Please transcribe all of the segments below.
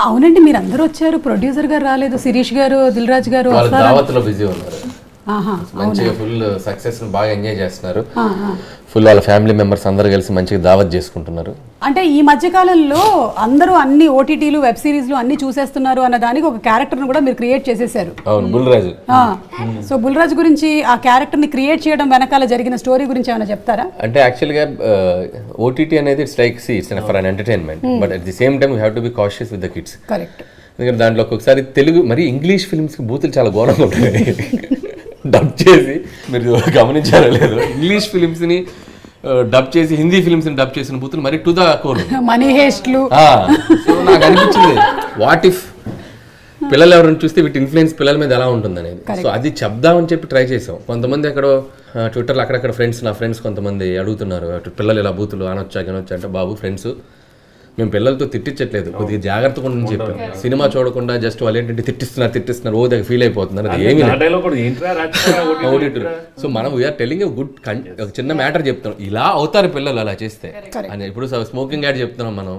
అవునండి, మీరు అందరూ వచ్చారు, ప్రొడ్యూసర్ గారు రాలేదు, శిరీష్ గారు, దిల్ రాజు గారు దావత్లో బిజీ ఉన్నారు. మంచిగా ఫుల్ సక్సెస్ బాగా ఎంజాయ్ చేస్తున్నారు. ఫుల్ వాళ్ళ ఫ్యామిలీ మెంబర్స్ అందరూ కలిసి మంచిగా దావత్ చేసుకుంటున్నారు. అంటే ఈ మధ్య కాలంలో అందరూ అన్ని ఓటీటీలు వెబ్ సిరీస్లు అన్ని చూసేస్తున్నారు అన్న దానికి ఒక క్యారెక్టర్ ను కూడా మీరు క్రియేట్ చేసేసారు. అవును, బుల్రాజు. సో బుల్రాజు గురించి, ఆ క్యారెక్టర్ ని క్రియేట్ చేయడం వెనకాల జరిగిన స్టోరీ గురించి ఏమైనా చెప్తారా? అంటే యాక్చువల్గా ఓటీటీ అనేది it's like it's for an entertainment, but at the same time you have to be cautious with the kids. Correct. ఎందుకంటే దాంట్లో ఒక్కొక్కసారి తెలుగు మరి ఇంగ్లీష్ ఫిల్మ్స్కి బూతులు చాలా ఘోరంగా ఉంటాయి. డబ్ చేసి మీరు గమనించారో లేదు, ఇంగ్లీష్ ఫిలిమ్స్ని డబ్ చేసి హిందీ ఫిలిమ్స్ని డబ్ చేసిన బూతులు మరి టు ద కోర్, మనీ హేస్ట్లు. సో నాకు అనిపించింది వాట్ ఇఫ్ పిల్లలు ఎవరైనా చూస్తే వీటి ఇన్ఫ్లుయెన్స్ పిల్లల మీద ఎలా ఉంటుంది అనేది. సో అది చెప్దామని చెప్పి ట్రై చేసాం. కొంతమంది ఎక్కడో ట్విట్టర్లో అక్కడక్కడ నా ఫ్రెండ్స్ కొంతమంది అడుగుతున్నారు, పిల్లలు ఇలా బూతులు అనొచ్చా అంటే, బాబు ఫ్రెండ్స్ మేము పిల్లలతో తిట్టించట్లేదు, కొద్దిగా జాగ్రత్తగా ఉండని చెప్పాం. సినిమా చూడకుండా జస్ట్ వాళ్ళు ఏంటంటే తిట్టిస్తున్నారు ఓ దగ్గర ఫీల్ అయిపోతున్నారు. అది ఏమి సో మనం వీఆర్ టెలింగ్ గుడ్ ఒక చిన్న మ్యాటర్ చెప్తున్నాం, ఇలా అవుతారు పిల్లలు అలా చేస్తే అని. ఇప్పుడు స్మోకింగ్ యాడ్ చెప్తున్నాం, మనం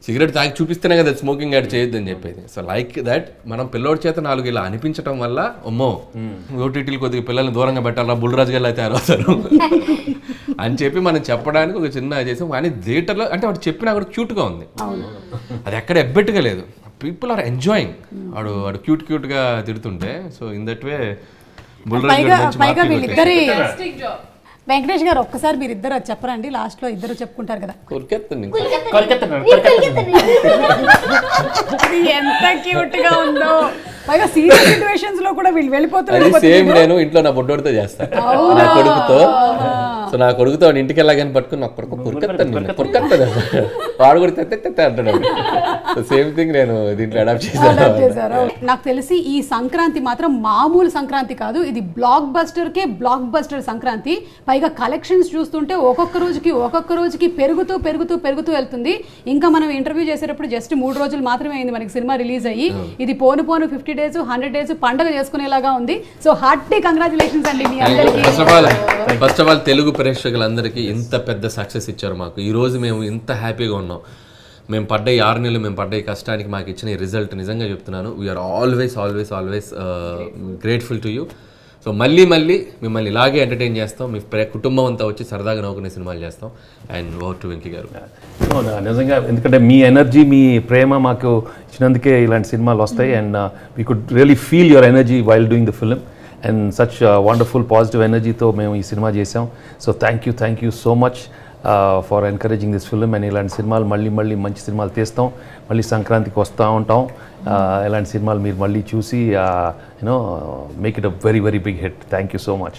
సిగరెట్ తాగి చూపిస్తేనే కదా స్మోకింగ్ యాడ్ చేయొద్దు అని చెప్పేది. సో లైక్ దట్ మనం పిల్లోడి చేత 4 ఇలా అనిపించడం వల్ల అమ్మో ఓటీటీలు కొద్దిగా పిల్లల్ని దూరంగా పెట్టాలా, బుల్రాజు గారు అయితే అవుతారు అని చెప్పి మనం చెప్పడానికి ఒక చిన్న చేసాం. కానీ థియేటర్లో అంటే వాడు చెప్పినా కూడా క్యూట్గా ఉంది, అది ఎక్కడ ఎబ్బెట్టుగా లేదు. People are enjoying. వాడు క్యూట్ గా తిడుతుంటే. So in that way Venkatesh garu ఒక్కసారి మీరు ఇద్దరు చెప్పరండి, లాస్ట్ లో ఇద్దరు చెప్పుకుంటారు కదా. ఎంత క్యూట్ గా ఉందో, పైగా సీరియస్ సిచ్యువేషన్స్ లో కూడా వీళ్ళు వెళ్ళిపోతున్నారు. సేమ్ నేను ఇంట్లో నా బొడ్డోడితో చేస్తాను, నా కొడుకుతో. సో నా కొడుకుతో ఇంటికి వెళ్ళగానే పట్టుకుని నా కొడుకు కురికెత్తాను వాడు కూడా తెత్తే అంటున్నాడు. సేమ్ థింగ్ నేను దీంట్లో అడాప్ట్ చేశాను. నాకు తెలిసి ఈ సంక్రాంతి మాత్రం మామూలు సంక్రాంతి కాదు, ఇది బ్లాక్ బస్టర్ సంక్రాంతి. పైగా కలెక్షన్స్ చూస్తుంటే ఒక్కొక్క రోజుకి పెరుగుతూ వెళ్తుంది. ఇంకా మనం ఇంటర్వ్యూ చేసేటప్పుడు జస్ట్ 3 రోజులు మాత్రమే అయింది మనకి సినిమా రిలీజ్ అయ్యి. ఇది పోను 50 days 100 days పండుగ చేసుకునేలాగా ఉంది. సో హార్టీ కంగ్రాచులేషన్స్ అండి మీ అందరికీ. ఫస్ట్ ఆఫ్ ఆల్ తెలుగు ప్రేక్షకులందరికీ ఇంత పెద్ద సక్సెస్ ఇచ్చారు మాకు. ఈ రోజు మేము ఇంత హ్యాపీగా ఉన్నాం. మేము పడ్డ 6 నెలలు మేము పడ్డ కష్టానికి మాకు ఇచ్చిన ఈ రిజల్ట్ నిజంగా చెప్తున్నాను. We are always grateful to you. So మళ్ళీ మిమ్మల్ని ఇలాగే ఎంటర్టైన్ చేస్తాం. మీ కుటుంబం అంతా వచ్చి సరదాగా నవ్వుకునే సినిమాలు చేస్తాం. అండ్ ఓవర్ టు వెంకీ గారు. నిజంగా ఎందుకంటే మీ ఎనర్జీ, మీ ప్రేమ మాకు ఇచ్చినందుకే ఇలాంటి సినిమాలు వస్తాయి. And we could really feel your energy while doing the film. And such wonderful positive ఎనర్జీతో మేము ఈ సినిమా చేసాం. So thank you so much for encouraging this film. And ఇలాంటి సినిమాలు మళ్ళీ మంచి సినిమాలు తీస్తాం. మళ్ళీ సంక్రాంతికి వస్తూ ఉంటాం. ఇలాంటి సినిమాలు మీరు మళ్ళీ చూసి you know make it a very big hit. Thank you so much.